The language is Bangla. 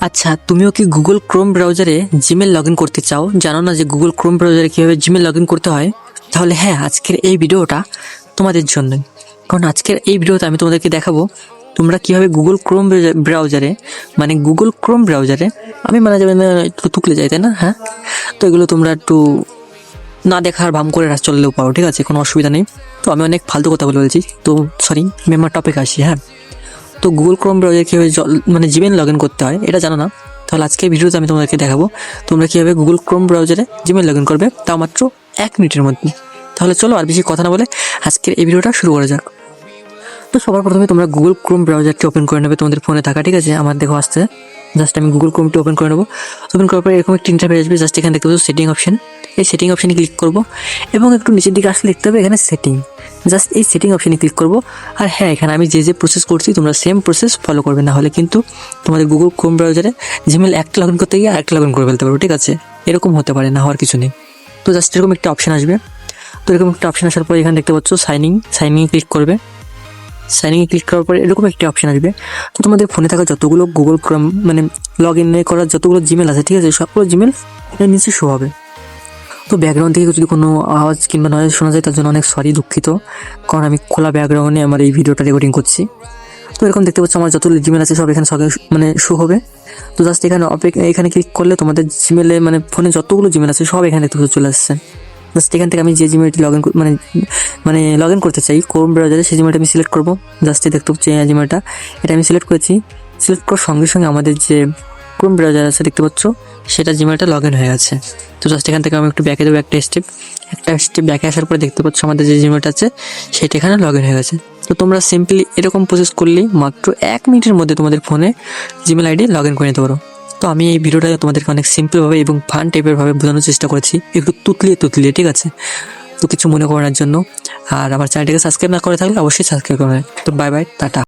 আচ্ছা, তুমিও কি গুগল ক্রোম ব্রাউজারে জিমেল লগ ইন করতে চাও? জানো না যে গুগল ক্রোম ব্রাউজারে কীভাবে জিমেল লগ ইন করতে হয়? তাহলে হ্যাঁ, আজকের এই ভিডিওটা তোমাদের জন্যই। কারণ আজকের এই ভিডিওতে আমি তোমাদেরকে দেখাবো তোমরা কীভাবে গুগল ক্রোম ব্রাউজারে গুগল ক্রোম ব্রাউজারে আমি মানা যাবে না, একটু তুকলে যাই, তাই না? হ্যাঁ, তো এগুলো তোমরা একটু না দেখার ভাম করে চললেও পারো, ঠিক আছে, কোনো অসুবিধা নেই। তো আমি অনেক ফালতু কথা বলছি, তো সরি, আমি আমার টপিক আসি। হ্যাঁ, তো গুগল ক্রোম ব্রাউজারে কীভাবে জিমেল লগ ইন করতে হয় এটা জানো না? তাহলে আজকে ভিডিওতে আমি তোমাদেরকে দেখাবো তোমরা কীভাবে গুগল ক্রোম ব্রাউজারে জিমেল লগ ইন করবে, তাও মাত্র 1 মিনিটের মধ্যে। তাহলে চলো আর বেশি কথা না বলে আজকের এই ভিডিওটা শুরু করা যাক। তো সবার প্রথমে তোমরা গুগল ক্রোম ব্রাউজারটি ওপেন করে নেবে তোমাদের ফোনে থাকা, ঠিক আছে? আমার দেখো আসছে, জাস্ট আমি গুগল ক্রোমটি ওপেন করে নেবো। ওপেন করার পরে এরকম একটি ইন্টারফেস আসবে। জাস্ট এখানে দেখতে পাচ্ছ সেটিং অপশন, এই সেটিং অপশানে ক্লিক করবো এবং একটু নিচের দিকে আসলে দেখতে হবে এখানে সেটিং। জাস্ট এই সেটিং অপশানে ক্লিক করবো। আর হ্যাঁ, এখানে আমি যে প্রসেস করছি তোমরা সেম প্রসেস ফলো করবে, না হলে কিন্তু তোমাদের গুগল ক্রোম ব্রাউজারে জিমেল একটা লগ ইন করতে গিয়ে আরেকটা লগ ইন করে ফেলতে পারো, ঠিক আছে? এরকম হতে পারে, না হওয়ার কিছু নেই। তো জাস্ট এরকম একটা অপশান আসবে। তো এরকম একটা অপশান আসার পর এখানে দেখতে পাচ্ছ সাইনিং ক্লিক করবে। সাইনিংয়ে ক্লিক করার পরে এরকম একটি অপশান আসবে। তো তোমাদের ফোনে থাকা যতগুলো গুগল ক্রোম লগ ইন করার যতগুলো জিমেল আছে, ঠিক আছে, সবগুলো জিমেল এর নিচে শো হবে। তো ব্যাকগ্রাউন্ড থেকে যদি কোনো আওয়াজ কিংবা নয়েজ শোনা যায় তার জন্য অনেক সরি, দুঃখিত, কারণ আমি খোলা ব্যাকগ্রাউন্ডে আমার এই ভিডিওটা রেকর্ডিং করছি। তো এরকম দেখতে পাচ্ছ আমার যতগুলো জিমেল আছে সব এখানে শো হবে। তো জাস্ট এখানে ক্লিক করলে তোমাদের জিমেলে ফোনে যতগুলো জিমেল আছে সব এখানে দেখতে চলে আসছে। জাস্ট এখান থেকে আমি যে জিমেলটি লগ ইন করতে চাই ক্রোম ব্রাউজারে, সেই জিমেলটা আমি সিলেক্ট করবো। জাস্ট দেখতে পাচ্ছি এই জিমেলটা, এটা আমি সিলেক্ট করেছি। সিলেক্ট করার সঙ্গে সঙ্গে আমাদের যে ক্রোম ব্রাউজার আছে দেখতে পাচ্ছ সেটা জিমেলটা লগ ইন হয়ে গেছে। তো জাস্ট এখান থেকে আমি একটু ব্যাকে দেবো, একটা স্টেপ ব্যাকে আসার পরে দেখতে পাচ্ছ আমাদের যে জিমেলটা আছে সেটা এখানে লগ ইন হয়ে গেছে। তো তোমরা সিম্পলি এরকম প্রসেস করলেই মাত্র 1 মিনিটের মধ্যে তোমাদের ফোনে জিমেল আইডি লগ ইন করে নিতে পারো। তো আমি এই ভিডিওটা তোমাদেরকে অনেক সিম্পলভাবে এবং ফান টাইপের ভাবে বোঝানোর চেষ্টা করেছি, একটু তুতলিয়ে, ঠিক আছে? তো কিছু মনে করার জন্য। আর আমার চ্যানেলটাকে সাবস্ক্রাইব না করে থাকলে অবশ্যই সাবস্ক্রাইব করবে। তো বাই বাই, টাটা।